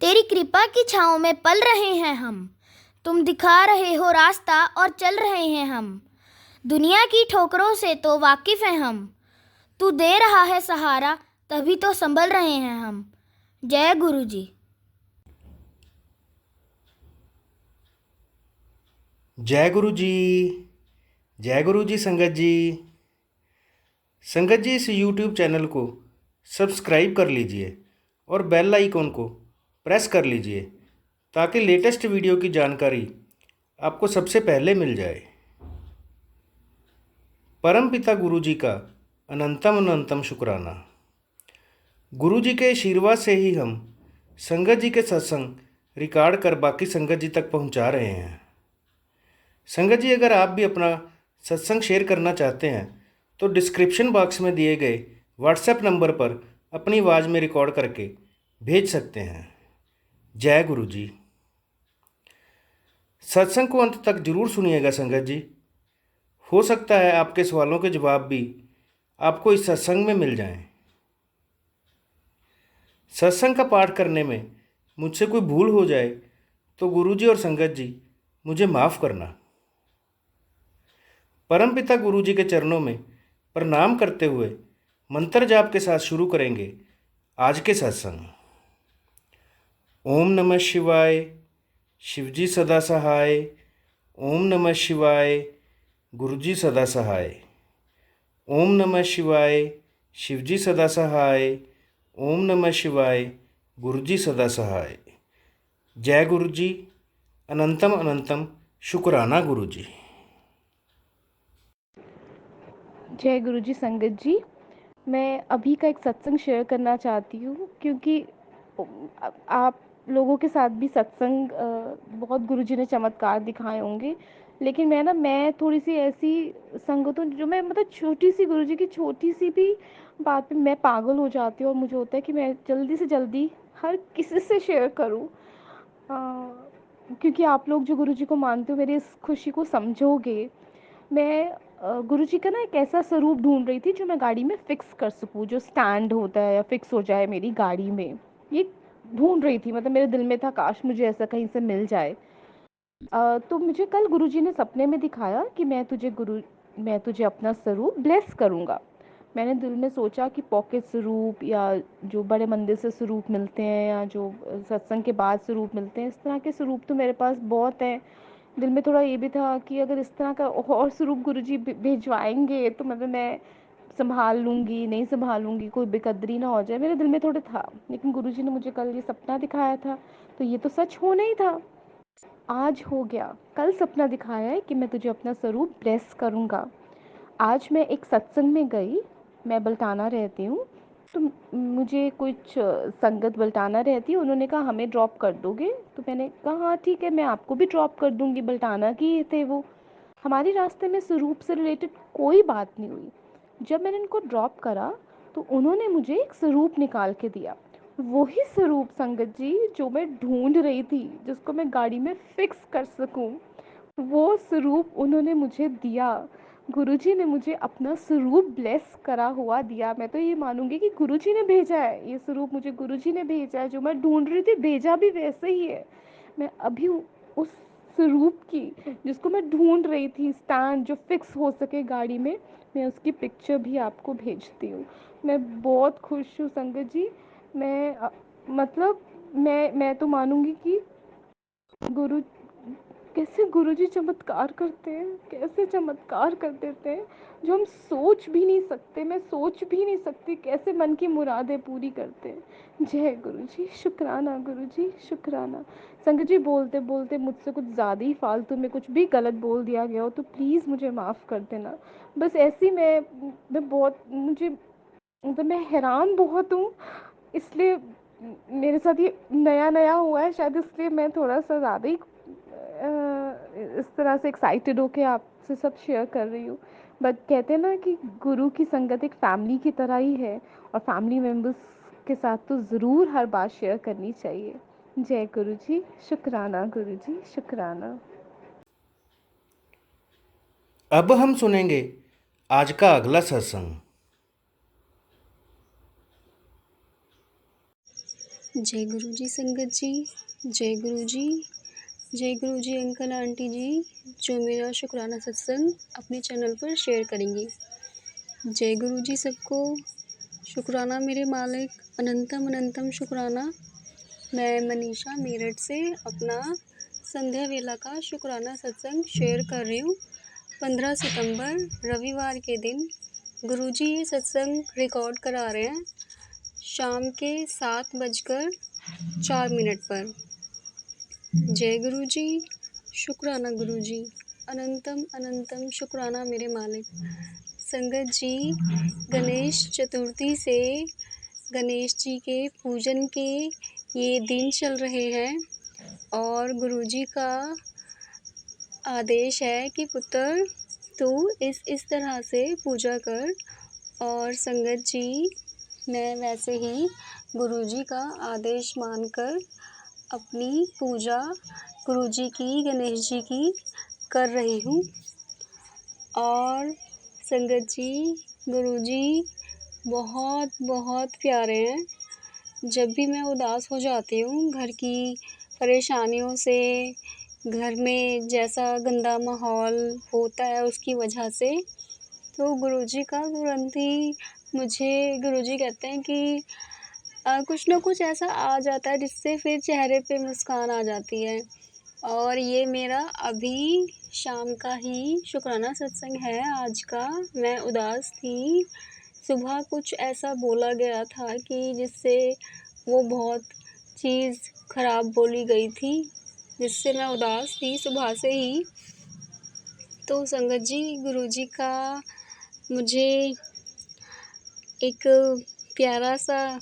तेरी कृपा की छाँव में पल रहे हैं हम। तुम दिखा रहे हो रास्ता और चल रहे हैं हम। दुनिया की ठोकरों से तो वाकिफ़ हैं हम। तू दे रहा है सहारा, तभी तो संभल रहे हैं हम। जय गुरु जी। जय गुरु जी। जय गुरु जी। संगत जी, संगत जी, इस YouTube चैनल को सब्सक्राइब कर लीजिए और बेल आइकॉन को प्रेस कर लीजिए ताकि लेटेस्ट वीडियो की जानकारी आपको सबसे पहले मिल जाए। परम पिता गुरु जी का अनंतम अनंतम शुक्राना। गुरु जी के आशीर्वाद से ही हम संगत जी के सत्संग रिकॉर्ड कर बाकी संगत जी तक पहुंचा रहे हैं। संगत जी, अगर आप भी अपना सत्संग शेयर करना चाहते हैं तो डिस्क्रिप्शन बॉक्स में दिए गए व्हाट्सएप नंबर पर अपनी आवाज़ में रिकॉर्ड करके भेज सकते हैं। जय गुरु जी। सत्संग को अंत तक जरूर सुनिएगा संगत जी। हो सकता है आपके सवालों के जवाब भी आपको इस सत्संग में मिल जाएं। सत्संग का पाठ करने में मुझसे कोई भूल हो जाए तो गुरु जी और संगत जी मुझे माफ़ करना। परमपिता गुरु जी के चरणों में प्रणाम करते हुए मंत्र जाप के साथ शुरू करेंगे आज के सत्संग। ओम नमः शिवाय, शिवजी सदा सहाय। ओम नमः शिवाय, गुरुजी सदा सहाय। ओम नमः शिवाय, शिवजी सदा सहाय। ओम नमः शिवाय, गुरुजी सदा सहाय। जय गुरु जी। अनंतम अनंतम शुक्राना गुरु जी। जय गुरु जी। संगत जी, मैं अभी का एक सत्संग शेयर करना चाहती हूँ क्योंकि आप लोगों के साथ भी सत्संग बहुत गुरु जी ने चमत्कार दिखाए होंगे, लेकिन मैं थोड़ी सी ऐसी संगत हूँ जो मैं छोटी सी गुरु जी की छोटी सी भी बात पे मैं पागल हो जाती हूँ और मुझे होता है कि मैं जल्दी से जल्दी हर किसी से शेयर करूँ, क्योंकि आप लोग जो गुरु जी को मानते हो मेरी इस खुशी को समझोगे। मैं गुरु जी का ना एक ऐसा स्वरूप ढूंढ रही थी जो मैं गाड़ी में फिक्स कर सकूँ, जो स्टैंड होता है या फिक्स हो जाए मेरी गाड़ी में। ये ढूंढ रही थी, मेरे दिल में था काश मुझे ऐसा कहीं से मिल जाए। तो मुझे कल गुरु जी ने सपने में दिखाया कि मैं तुझे अपना स्वरूप ब्लेस करूँगा। मैंने दिल में सोचा कि पॉकेट स्वरूप या जो बड़े मंदिर से स्वरूप मिलते हैं या जो सत्संग के बाद स्वरूप मिलते हैं, इस तरह के स्वरूप तो मेरे पास बहुत हैं। दिल में थोड़ा ये भी था कि अगर इस तरह का और स्वरूप गुरुजी भिजवाएंगे तो मैं संभाल लूँगी, नहीं संभालूँगी, कोई बेकदरी ना हो जाए, मेरे दिल में थोड़ा था। लेकिन गुरुजी ने मुझे कल ये सपना दिखाया था तो ये तो सच होना ही था। आज हो गया। कल सपना दिखाया है कि मैं तुझे अपना स्वरूप ब्लेस करूँगा। आज मैं एक सत्संग में गई। मैं बल्टाना रहती हूँ, तो मुझे कुछ संगत बल्टाना रहती है, उन्होंने कहा हमें ड्रॉप कर दोगे? तो मैंने कहा हाँ ठीक है, मैं आपको भी ड्रॉप कर दूँगी। बल्टाना की ही थे वो। हमारे रास्ते में स्वरूप से रिलेटेड कोई बात नहीं हुई। जब मैंने उनको ड्रॉप करा तो उन्होंने मुझे एक स्वरूप निकाल के दिया। वही स्वरूप संगत जी जो मैं ढूंढ रही थी, जिसको मैं गाड़ी में फिक्स कर सकूं, वो स्वरूप उन्होंने मुझे दिया। गुरुजी ने मुझे अपना स्वरूप ब्लेस करा हुआ दिया। मैं तो ये मानूंगी कि गुरुजी ने भेजा है, ये स्वरूप मुझे गुरुजी ने भेजा है। जो मैं ढूंढ रही थी भेजा भी वैसे ही है। मैं अभी उस स्वरूप की, जिसको मैं ढूंढ रही थी, स्टैंड जो फिक्स हो सके गाड़ी में, मैं उसकी पिक्चर भी आपको भेजती हूँ। मैं बहुत खुश हूँ संगत जी। मैं मैं तो मानूंगी कि गुरु कैसे गुरुजी चमत्कार करते हैं, कैसे चमत्कार कर देते हैं जो हम सोच भी नहीं सकते। मैं सोच भी नहीं सकती कैसे मन की मुरादें पूरी करते हैं। जय गुरुजी। शुक्राना गुरुजी, शुक्राना। संगत जी, बोलते बोलते मुझसे कुछ ज़्यादा ही फालतू में कुछ भी गलत बोल दिया गया हो तो प्लीज़ मुझे माफ़ कर देना। बस ऐसी मैं बहुत मुझे मैं हैरान बहुत हूँ, इसलिए मेरे साथ ये नया नया हुआ है शायद, इसलिए मैं थोड़ा सा ज़्यादा ही इस तरह से एक्साइटेड होके आपसे सब शेयर कर रही हूँ। बट कहते हैं ना कि गुरु की संगत एक फैमिली की तरह ही है, और फैमिली मेम्बर्स के साथ तो ज़रूर हर बात शेयर करनी चाहिए। जय गुरु जी। शुक्राना गुरु जी, शुक्राना। अब हम सुनेंगे आज का अगला सत्संग। जय गुरु जी संगत जी, जय गुरु जी, जय गुरु जी अंकल आंटी जी, जो मेरा शुक्राना सत्संग अपने चैनल पर शेयर करेंगी। जय गुरु जी सबको, शुक्राना मेरे मालिक, अनंतम अनंतम शुक्राना। मैं मनीषा मेरठ से अपना संध्या वेला का शुक्राना सत्संग शेयर कर रही हूँ। 15 सितंबर रविवार के दिन गुरुजी ये सत्संग रिकॉर्ड करा रहे हैं शाम के 7:04 पर। जय गुरु जी, शुक्राना गुरु जी, अनंतम अनंतम शुक्राना मेरे मालिक। संगत जी, गणेश चतुर्थी से गणेश जी के पूजन के ये दिन चल रहे हैं और गुरुजी का आदेश है कि पुत्र तू इस तरह से पूजा कर। और संगत जी, मैं वैसे ही गुरुजी का आदेश मानकर अपनी पूजा गुरुजी की, गणेश जी की कर रही हूँ। और संगत जी, गुरुजी बहुत बहुत प्यारे हैं। जब भी मैं उदास हो जाती हूँ घर की परेशानियों से, घर में जैसा गंदा माहौल होता है उसकी वजह से, तो गुरुजी का तुरंत ही मुझे गुरुजी कहते हैं कि कुछ ना कुछ ऐसा आ जाता है जिससे फिर चेहरे पे मुस्कान आ जाती है। और ये मेरा अभी शाम का ही शुक्राना सत्संग है आज का। मैं उदास थी, सुबह कुछ ऐसा बोला गया था कि जिससे वो बहुत चीज़ ख़राब बोली गई थी, जिससे मैं उदास थी सुबह से ही। तो संगत जी, गुरुजी का मुझे एक प्यारा सा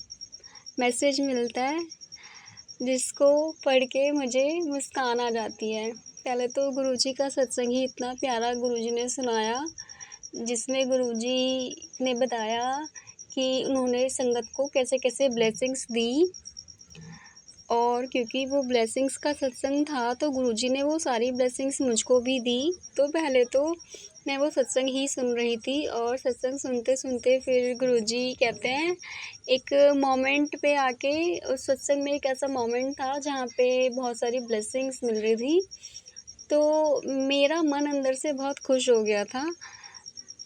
मैसेज मिलता है जिसको पढ़ के मुझे मुस्कान आ जाती है। पहले तो गुरुजी का सत्संग ही इतना प्यारा गुरुजी ने सुनाया, जिसमें गुरुजी ने बताया कि उन्होंने संगत को कैसे कैसे ब्लेसिंग्स दी। और क्योंकि वो ब्लेसिंग्स का सत्संग था तो गुरुजी ने वो सारी ब्लेसिंग्स मुझको भी दी। तो पहले तो मैं वो सत्संग ही सुन रही थी और सत्संग सुनते सुनते फिर गुरुजी कहते हैं एक मोमेंट पे आके, उस सत्संग में एक ऐसा मोमेंट था जहाँ पे बहुत सारी ब्लेसिंग्स मिल रही थी। तो मेरा मन अंदर से बहुत खुश हो गया था।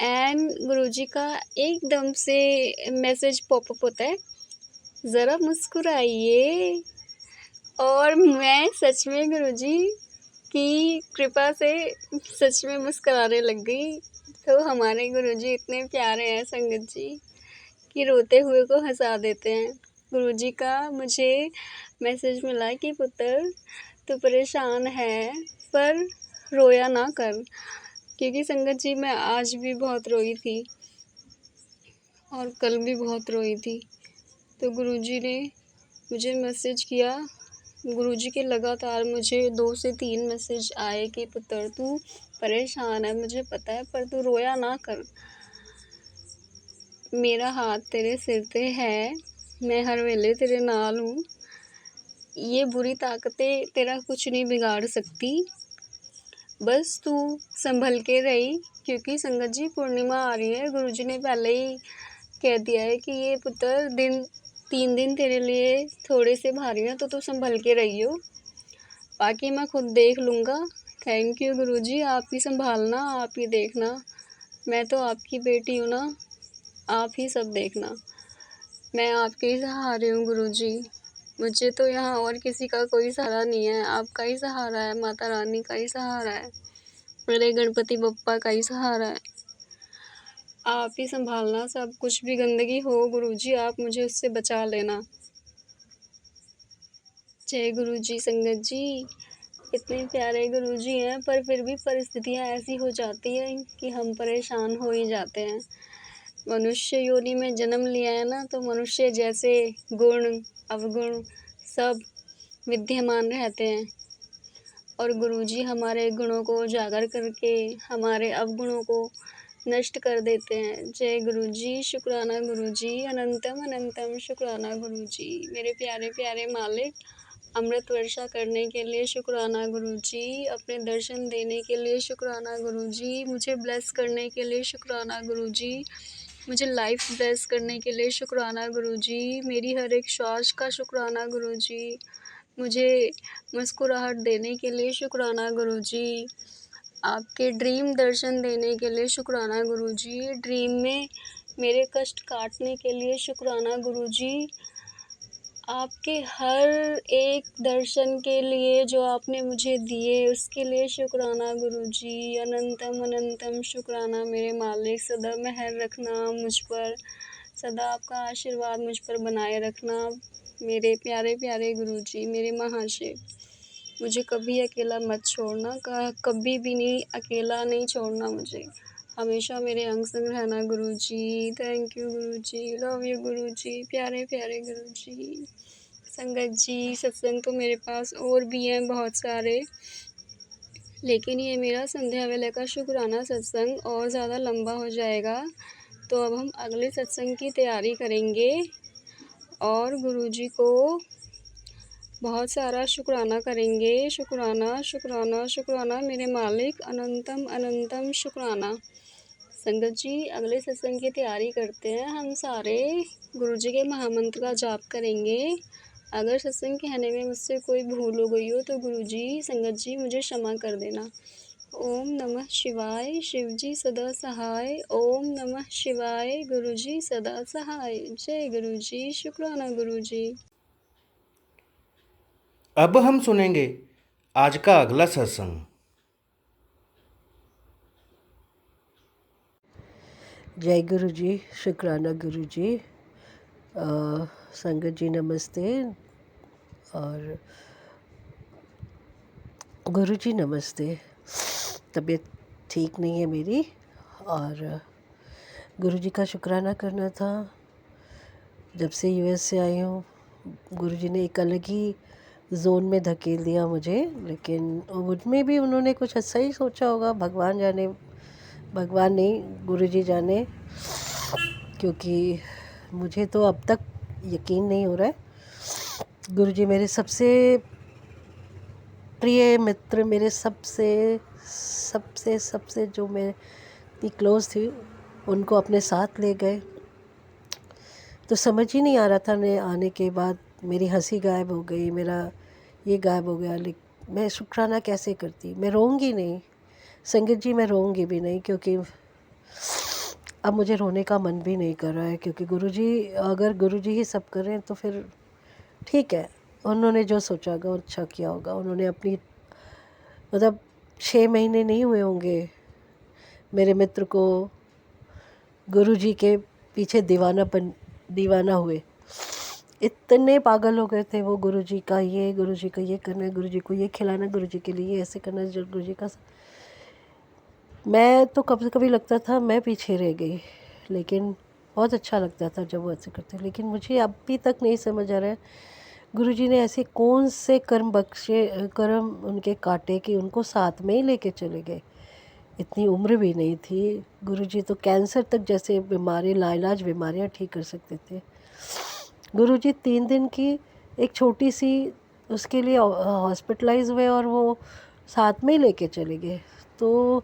एंड गुरुजी का एकदम से मैसेज पॉपअप होता है, ज़रा मुस्कुराइए। और मैं सच में गुरुजी की कृपा से सच में मुस्कुराने लग गई। तो हमारे गुरुजी इतने प्यारे हैं संगत जी कि रोते हुए को हंसा देते हैं। गुरुजी का मुझे मैसेज मिला कि पुत्र तू परेशान है पर रोया ना कर। क्योंकि संगत जी, मैं आज भी बहुत रोई थी और कल भी बहुत रोई थी। तो गुरुजी ने मुझे मैसेज किया। गुरुजी के लगातार मुझे 2 से 3 मैसेज आए कि पुत्र तू परेशान है, मुझे पता है, पर तू रोया ना कर। मेरा हाथ तेरे सिर पे है, मैं हर वेले तेरे नाल हूँ। ये बुरी ताकतें तेरा कुछ नहीं बिगाड़ सकती, बस तू संभल के रही। क्योंकि संगत जी, पूर्णिमा आ रही है। गुरुजी ने पहले ही कह दिया है कि ये पुत्र 3 दिन तेरे लिए थोड़े से भारी हैं, तो तू संभल के रहियो, बाकी मैं खुद देख लूँगा। थैंक यू गुरुजी, आप ही संभालना, आप ही देखना। मैं तो आपकी बेटी हूँ ना, आप ही सब देखना। मैं आपके ही सहारे हूँ गुरुजी। मुझे तो यहाँ और किसी का कोई सहारा नहीं है, आपका ही सहारा है, माता रानी का ही सहारा है, मेरे गणपति बप्पा का ही सहारा है। आप ही संभालना सब कुछ। भी गंदगी हो गुरुजी, आप मुझे उससे बचा लेना। जय गुरुजी संगत जी। इतने प्यारे गुरुजी हैं, पर फिर भी परिस्थितियाँ ऐसी हो जाती हैं कि हम परेशान हो ही जाते हैं। मनुष्य योनि में जन्म लिया है ना, तो मनुष्य जैसे गुण अवगुण सब विद्यमान रहते हैं और गुरुजी हमारे गुणों को उजागर करके हमारे अवगुणों को नष्ट कर देते हैं। जय गुरुजी, शुक्राना गुरुजी, अनंतम अनंतम शुक्राना गुरुजी। मेरे प्यारे प्यारे मालिक, अमृत वर्षा करने के लिए शुक्राना गुरुजी, अपने दर्शन देने के लिए शुक्राना गुरुजी, मुझे ब्लेस करने के लिए शुक्राना गुरुजी। मुझे लाइफ ब्लेस करने के लिए शुक्राना गुरुजी। मेरी हर एक श्वास का शुक्राना गुरुजी। मुझे मुस्कुराहट देने के लिए शुक्राना गुरुजी। आपके ड्रीम दर्शन देने के लिए शुक्राना गुरुजी। ड्रीम में मेरे कष्ट काटने के लिए शुक्राना गुरुजी। आपके हर एक दर्शन के लिए जो आपने मुझे दिए उसके लिए शुक्राना गुरुजी। अनंतम अनंतम शुक्राना मेरे मालिक। सदा मेहर रखना मुझ पर, सदा आपका आशीर्वाद मुझ पर बनाए रखना मेरे प्यारे प्यारे गुरुजी, मेरे महाशिव। मुझे कभी अकेला मत छोड़ना, कभी भी नहीं, अकेला नहीं छोड़ना मुझे। हमेशा मेरे अंग संग रहना Guruji. Thank you Guruji, love you Guruji, प्यारे प्यारे गुरुजी। संगत जी, सत्संग तो मेरे पास और भी हैं बहुत सारे, लेकिन ये मेरा संध्या वेला का शुक्राना सत्संग और ज़्यादा लंबा हो जाएगा, तो अब हम अगले सत्संग की तैयारी करेंगे और गुरुजी को बहुत सारा शुक्राना करेंगे। शुक्राना शुक्राना शुक्राना मेरे मालिक, अनंतम अनंतम शुक्राना। संगत जी, अगले सत्संग की तैयारी करते हैं। हम सारे गुरुजी के महामंत्र का जाप करेंगे। अगर सत्संग कहने में मुझसे कोई भूल हो गई हो तो गुरुजी, संगत जी मुझे क्षमा कर देना। ओम नमः शिवाय, शिवजी सदा सहाय। ओम नमः शिवाय, गुरुजी सदा सहाय। जय गुरुजी, शुक्राना गुरुजी। अब हम सुनेंगे आज का अगला सत्संग। जय गुरु जी, शुक्राना गुरु जी। संगत जी नमस्ते और गुरु जी नमस्ते। तबीयत ठीक नहीं है मेरी और गुरु जी का शुक्राना करना था। जब से यूएस से आई हूँ, गुरु जी ने एक अलग ही जोन में धकेल दिया मुझे, लेकिन उनमें भी उन्होंने कुछ अच्छा ही सोचा होगा। भगवान जाने, भगवान नहीं गुरु जी जाने, क्योंकि मुझे तो अब तक यकीन नहीं हो रहा है। गुरु जी मेरे सबसे प्रिय मित्र, मेरे सबसे सबसे सबसे जो मैं इतनी क्लोज थी, उनको अपने साथ ले गए। तो समझ ही नहीं आ रहा था, मैं आने के बाद मेरी हंसी गायब हो गई, मेरा ये गायब हो गया। लेकिन मैं शुक्राना कैसे करती? मैं रोऊंगी नहीं संगत जी, मैं रोऊंगी भी नहीं, क्योंकि अब मुझे रोने का मन भी नहीं कर रहा है। क्योंकि गुरुजी, अगर गुरुजी ही सब कर रहे हैं तो फिर ठीक है, उन्होंने जो सोचा होगा अच्छा किया होगा। उन्होंने अपनी, मतलब 6 महीने नहीं हुए होंगे मेरे मित्र को गुरुजी के पीछे दीवाना हुए। इतने पागल हो गए थे वो, गुरुजी का ये करना है, गुरुजी को ये खिलाना, गुरुजी के लिए ऐसे करना, जो गुरुजी का। मैं तो कभी कभी लगता था मैं पीछे रह गई, लेकिन बहुत अच्छा लगता था जब वो ऐसे करते। लेकिन मुझे अभी तक नहीं समझ आ रहा है गुरुजी ने ऐसे कौन से कर्म उनके काटे कि उनको साथ में ही लेके चले गए। इतनी उम्र भी नहीं थी। गुरुजी तो कैंसर तक जैसे बीमारी, लाइलाज बीमारियां ठीक कर सकते थे। गुरुजी 3 दिन की एक छोटी सी उसके लिए हॉस्पिटलाइज हुए और वो साथ में ही लेके चले गए। तो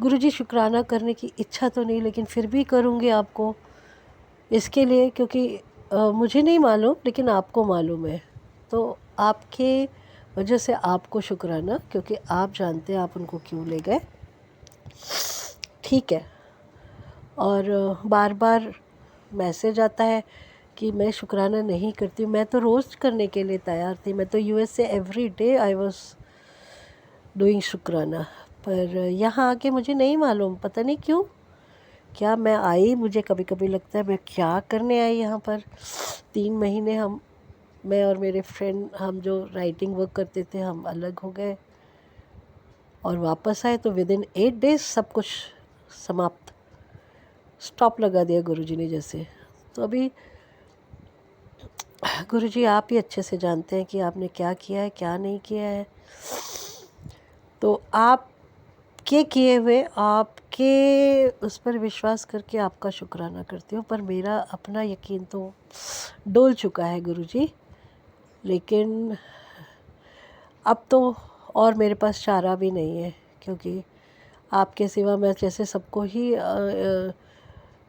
गुरुजी, शुक्राना करने की इच्छा तो नहीं, लेकिन फिर भी करूँगी आपको इसके लिए, क्योंकि मुझे नहीं मालूम लेकिन आपको मालूम है। तो आपके वजह से आपको शुक्राना, क्योंकि आप जानते हैं आप उनको क्यों ले गए। ठीक है। और बार बार मैसेज आता है कि मैं शुक्राना नहीं करती। मैं तो रोज़ करने के लिए तैयार थी। मैं तो यूएस से every day I was doing शुक्राना। पर यहाँ आके मुझे नहीं मालूम, पता नहीं क्यों, क्या मैं आई, मुझे कभी कभी लगता है मैं क्या करने आई यहाँ पर। 3 महीने मैं और मेरे फ्रेंड, हम जो राइटिंग वर्क करते थे, हम अलग हो गए और वापस आए तो विदिन 8 डेज सब कुछ समाप्त, स्टॉप लगा दिया गुरुजी ने जैसे। तो अभी गुरुजी आप ही अच्छे से जानते हैं कि आपने क्या किया है, क्या नहीं किया है। तो आपके किए हुए, आपके उस पर विश्वास करके आपका शुक्राना करती हूँ। पर मेरा अपना यकीन तो डोल चुका है गुरुजी। लेकिन अब तो और मेरे पास चारा भी नहीं है, क्योंकि आपके सिवा मैं जैसे सबको ही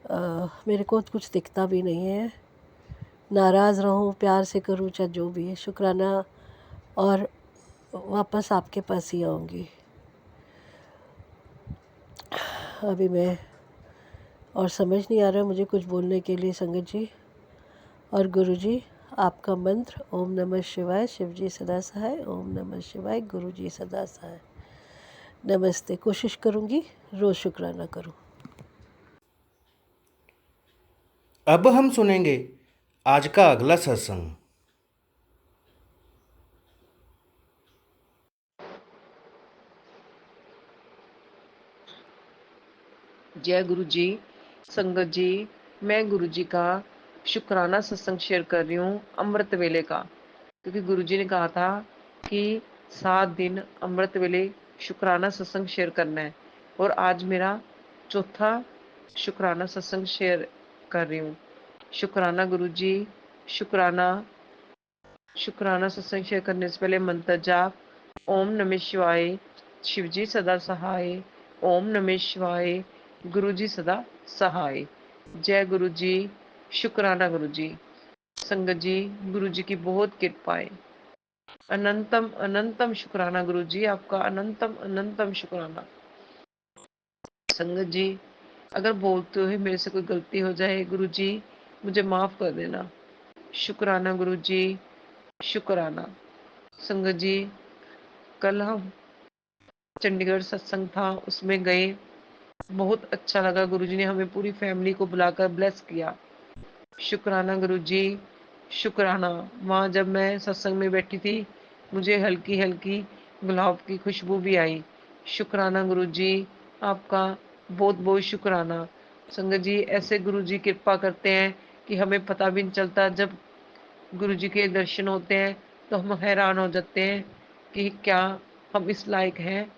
मेरे को कुछ दिखता भी नहीं है। नाराज़ रहूं, प्यार से करूं, चाहे जो भी है, शुक्राना। और वापस आपके पास ही आऊँगी। अभी मैं और समझ नहीं आ रहा मुझे कुछ बोलने के लिए संगत जी और गुरु जी। आपका मंत्र ओम नमः शिवाय, शिव जी सदा सहाय। ओम नमः शिवाय, गुरु जी सदा सहाय। नमस्ते। कोशिश करूँगी रोज़ शुक्राना करूँ। अब हम सुनेंगे आज का अगला सत्संग। जय गुरु जी। संगत जी, मैं गुरु जी का शुक्राना सत्संग शेयर कर रही हूँ अमृत वेले का, क्योंकि गुरु जी ने कहा था कि 7 दिन अमृत वेले शुक्राना सत्संग शेयर करना है, और आज मेरा चौथा शुक्राना सत्संग शेयर कर रही हूँ। शुक्राना गुरु जी। शुक्राना। शुक्राना सत्संग शेयर करने से पहले मंत्र जाप। ओम नमः शिवाय, शिव जी सदा सहाय। ओम नमः शिवाय, गुरु जी सदा सहाय। जय गुरु जी। शुक्राना गुरु जी। संगत जी, गुरु जी की बहुत कृपा है। अनंतम अनंतम शुक्राना गुरु जी, आपका अनंतम अनंतम शुक्राना। संगत जी, अगर बोलते हुए मेरे से कोई गलती हो जाए गुरु जी, मुझे माफ कर देना। शुक्राना गुरु जी। शुक्राना। संगत जी, कल हम चंडीगढ़ सत्संग था, उसमें गए, बहुत अच्छा लगा। गुरुजी ने हमें पूरी फैमिली को बुलाकर ब्लेस किया। शुक्राना गुरु जी। शुक्राना। वहाँ जब मैं सत्संग में बैठी थी, मुझे हल्की हल्की गुलाब की खुशबू भी आई। शुक्राना गुरु जी, आपका बहुत बहुत शुक्राना। संगत जी, ऐसे गुरु जी कृपा करते हैं कि हमें पता भी नहीं चलता। जब गुरु जी के दर्शन होते हैं तो हम हैरान हो जाते हैं कि क्या हम इस लायक हैं।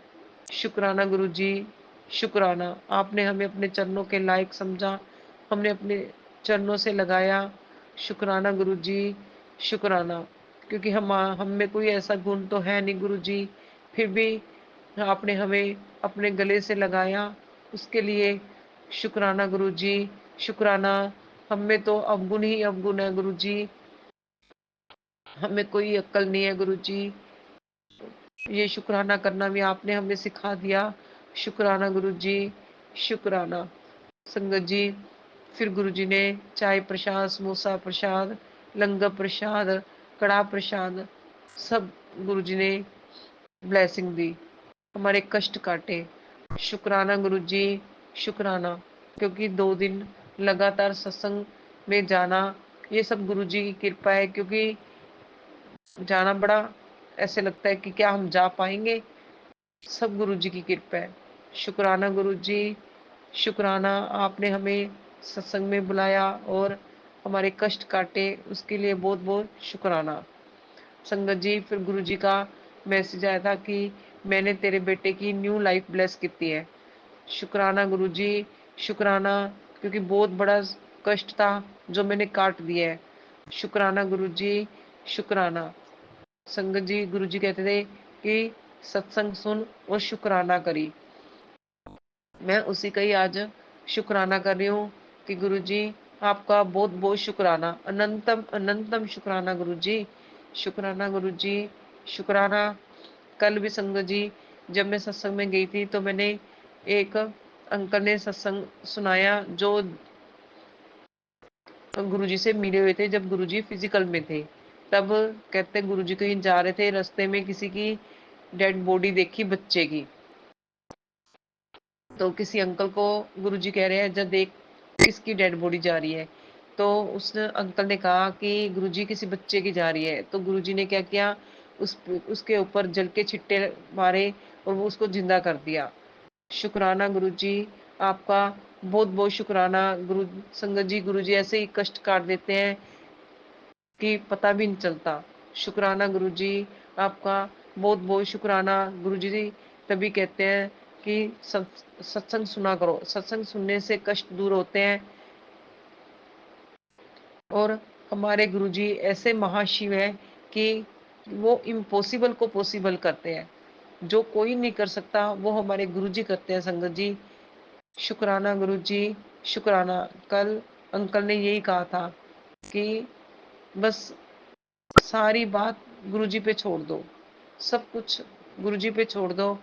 शुक्राना गुरु जी। शुक्राना। आपने हमें अपने चरणों के लायक समझा, हमने अपने चरणों से लगाया। शुक्राना गुरु जी। शुक्राना। क्योंकि हम में कोई ऐसा गुण तो है नहीं गुरु जी, फिर भी आपने हमें अपने गले से लगाया, उसके लिए शुक्राना गुरु जी। शुक्राना। हम में तो अवगुण ही अवगुण है गुरु जी, हमें कोई अक्ल नहीं है गुरु जी। ये शुक्राना करना भी आपने हमें सिखा दिया। शुक्राना गुरु जी। शुक्राना। संगत जी, फिर गुरु जी ने चाय प्रसाद, समोसा प्रसाद, लंगर प्रसाद, कड़ा प्रसाद, सब गुरु जी ने ब्लेसिंग दी, हमारे कष्ट काटे। शुक्राना गुरु जी। शुक्राना। क्योंकि 2 दिन लगातार सत्संग में जाना, ये सब गुरु जी की कृपा है। क्योंकि जाना बड़ा ऐसे लगता है कि क्या हम जा पाएंगे, सब गुरु जी की कृपा है। शुक्राना गुरु जी। शुक्राना। आपने हमें सत्संग में बुलाया और हमारे कष्ट काटे, उसके लिए बहुत बहुत शुक्राना। संगत जी, फिर गुरु जी का मैसेज आया था कि मैंने तेरे बेटे की न्यू लाइफ ब्लेस की है। शुक्राना गुरु जी। शुक्राना। क्योंकि बहुत बड़ा कष्ट था जो मैंने काट दिया है। शुक्राना गुरु जी। शुक्राना। संगत जी, गुरु जी कहते थे कि सत्संग सुन और शुक्राना करी। मैं उसी का ही आज शुक्राना कर रही हूँ कि गुरु जी, आपका बहुत बहुत शुक्राना, अनंतम अनंतम शुक्राना गुरु जी। शुक्राना गुरु जी। शुक्राना। कल भी संगत जी, जब मैं सत्संग में गई थी तो मैंने एक अंकल ने सत्संग सुनाया जो गुरुजी से मिले हुए थे जब गुरुजी फिजिकल में थे। तब कहते गुरुजी कहीं जा रहे थे, रास्ते में किसी की डेड बॉडी देखी बच्चे की, तो किसी अंकल को गुरुजी कह रहे हैं जब देख किसकी डेड बॉडी जा रही है। तो उस अंकल ने कहा कि गुरुजी किसी बच्चे की जा रही है। तो गुरुजी ने क्या किया, उसके ऊपर जल के छिट्टे मारे और वो उसको जिंदा कर दिया। शुक्राना गुरु जी। आपका बहुत बहुत शुक्राना। गुरु संगत जी, गुरु जी ऐसे ही कष्ट काट देते हैं कि पता भी नहीं चलता। शुक्राना गुरु जी। आपका बहुत बहुत शुक्राना। गुरु जी तभी कहते हैं कि सत्संग सुना करो, सत्संग सुनने से कष्ट दूर होते हैं। और हमारे गुरु जी ऐसे महाशिव है कि वो इम्पॉसिबल को पॉसिबल करते हैं, जो कोई नहीं कर सकता वो हमारे गुरु जी करते हैं। संगत जी, शुक्राना गुरु जी। शुक्राना। कल अंकल ने यही कहा था कि बस सारी बात गुरुजी पे छोड़ दो, सब कुछ गुरुजी पे छोड़ दो,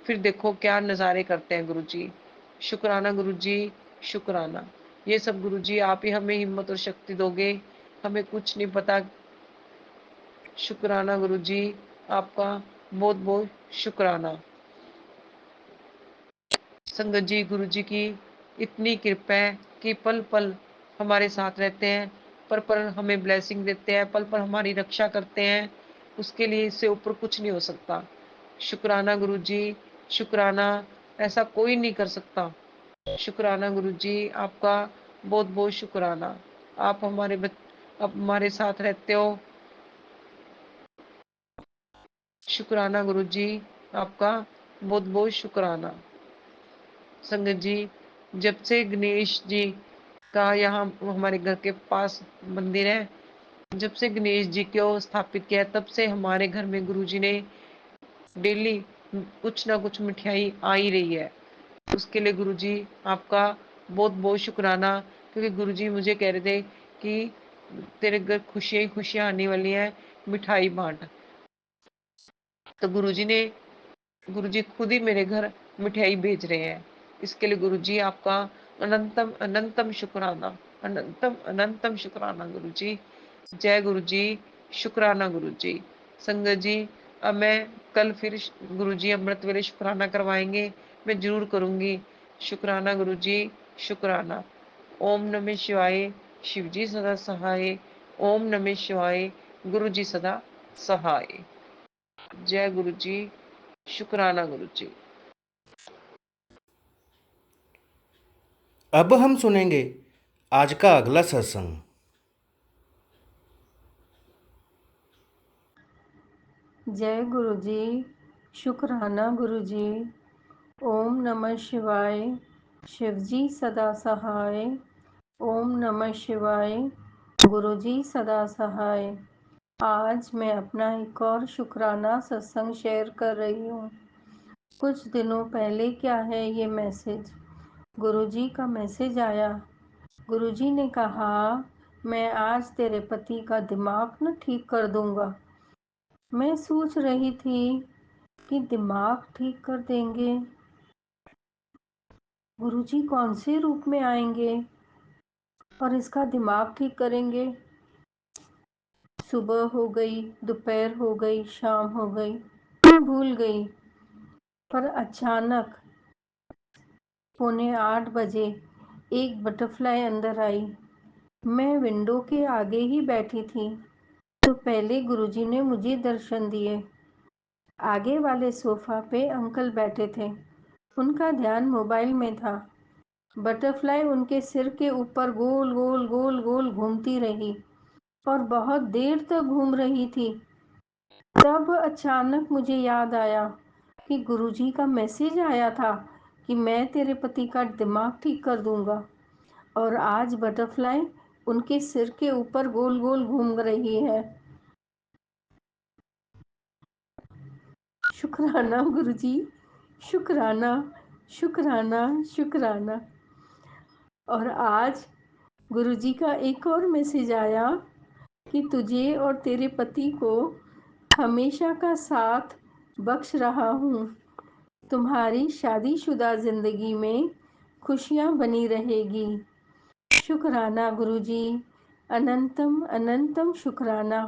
फिर देखो क्या नज़ारे करते हैं गुरुजी। शुक्राना गुरुजी, शुक्राना। ये सब गुरुजी आप ही हमें हिम्मत और शक्ति दोगे, हमें कुछ नहीं पता। शुक्राना गुरुजी, आपका बहुत बहुत शुक्राना। संगत जी, गुरुजी की इतनी कृपा है कि पल पल हमारे साथ रहते हैं, पल पल हमें ब्लेसिंग देते हैं, पल पल हमारी रक्षा करते हैं। उसके लिए इससे ऊपर कुछ नहीं हो सकता। शुक्राना गुरुजी, शुक्राना। ऐसा कोई नहीं कर सकता। शुक्राना गुरुजी, आपका बहुत बहुत शुक्राना। आप हमारे साथ रहते हो। शुक्राना गुरुजी, आपका बहुत बहुत शुक्राना। संगत जी, जब से गणेश जी का यहाँ हमारे घर के पास मंदिर है, जब से गणेश जी को स्थापित किया तब से हमारे घर में गुरुजी ने डेली कुछ ना कुछ मिठाई आ ही रही है। उसके लिए गुरुजी आपका बहुत बहुत शुक्राना। क्योंकि गुरुजी मुझे कह रहे थे कि तेरे घर खुशियां ही खुशियां आने वाली हैं, मिठाई बांट। तो गुरुजी खुद ही मेरे घर मिठाई भेज रहे हैं। इसके लिए गुरुजी आपका अनंतम अनंतम शुक्राना, अनंतम अनंतम शुक्राना गुरुजी। जय गुरुजी, शुक्राना गुरुजी। संगत जी, अब मैं कल फिर गुरुजी अमृत वेले शुक्राना करवाएंगे, मैं जरूर करूंगी। शुक्राना गुरुजी, शुक्राना। ओम नमः शिवाय। शिवजी सदा सहाय। ओम नमः शिवाय। गुरुजी सदा सहाय। जय गुरुजी, शुक्राना गुरुजी। अब हम सुनेंगे आज का अगला सत्संग। जय गुरु जी, शुक्राना गुरु जी। ओम नमः शिवाय। शिवजी सदा सहाय। ओम नमः शिवाय। गुरु जी सदा सहाय। आज मैं अपना एक और शुक्राना सत्संग शेयर कर रही हूँ। कुछ दिनों पहले क्या है ये मैसेज, गुरुजी का मैसेज आया। गुरुजी ने कहा, मैं आज तेरे पति का दिमाग न ठीक कर दूंगा। मैं सोच रही थी कि दिमाग ठीक कर देंगे, गुरुजी कौन से रूप में आएंगे और इसका दिमाग ठीक करेंगे। सुबह हो गई, दोपहर हो गई, शाम हो गई, मैं भूल गई। पर अचानक 7:45 एक बटरफ्लाई अंदर आई। मैं विंडो के आगे ही बैठी थी तो पहले गुरुजी ने मुझे दर्शन दिए। आगे वाले सोफा पे अंकल बैठे थे, उनका ध्यान मोबाइल में था। बटरफ्लाई उनके सिर के ऊपर गोल गोल गोल गोल घूमती रही और बहुत देर तक घूम रही थी। तब अचानक मुझे याद आया कि गुरुजी का मैसेज आया था कि मैं तेरे पति का दिमाग ठीक कर दूंगा, और आज बटरफ्लाई उनके सिर के ऊपर गोल गोल घूम रही है। शुक्राना गुरुजी, शुक्राना, शुक्राना, शुक्राना। और आज गुरुजी का एक और मैसेज आया कि तुझे और तेरे पति को हमेशा का साथ बख्श रहा हूँ। तुम्हारी शादीशुदा जिंदगी में खुशियाँ बनी रहेगी। शुक्राना गुरुजी, अनंतम अनंतम शुक्राना।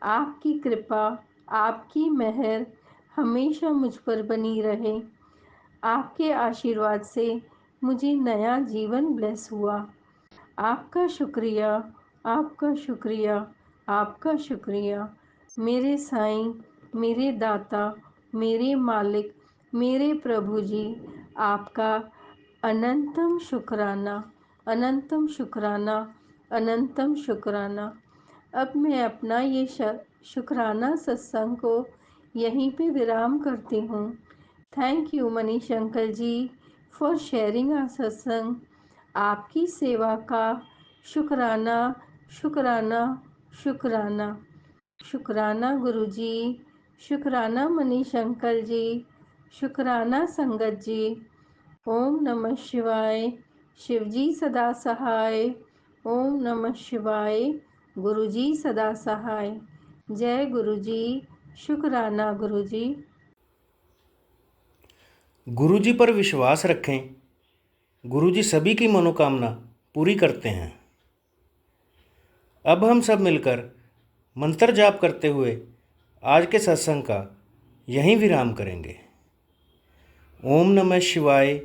आपकी कृपा, आपकी मेहर हमेशा मुझ पर बनी रहे। आपके आशीर्वाद से मुझे नया जीवन ब्लेस हुआ। आपका शुक्रिया, आपका शुक्रिया, आपका शुक्रिया। मेरे साईं, मेरे दाता, मेरे मालिक, मेरे प्रभु जी, आपका अनंतम शुक्राना, अनंतम शुक्राना, अनंतम शुक्राना। अब मैं अपना ये शुक्राना सत्संग को यहीं पे विराम करती हूँ। Thank you Manish uncle ji for sharing our satsang. आपकी सेवा का शुक्राना, शुक्राना, शुक्राना। शुक्राना गुरुजी, शुक्राना मनीष अंकल जी, शुक्राना संगत जी। ओम नमः शिवाय। शिवजी सदा सहाय। ओम नमः शिवाय। गुरुजी सदा सहाय। जय गुरुजी। शुक्राना गुरुजी। गुरुजी पर विश्वास रखें। गुरुजी सभी की मनोकामना पूरी करते हैं। अब हम सब मिलकर मंत्र जाप करते हुए आज के सत्संग का यहीं विराम करेंगे। ओम नमः शिवाय।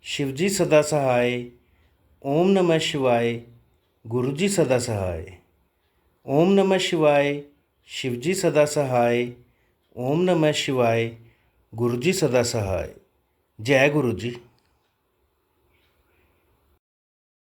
शिवजी सदा सहाय। ओम नमः शिवाय। गुरुजी सदा सहाय। ओम नमः शिवाय। शिवजी सदा सहाय। ओम नमः शिवाय। गुरुजी सदा सहाय। जय गुरुजी।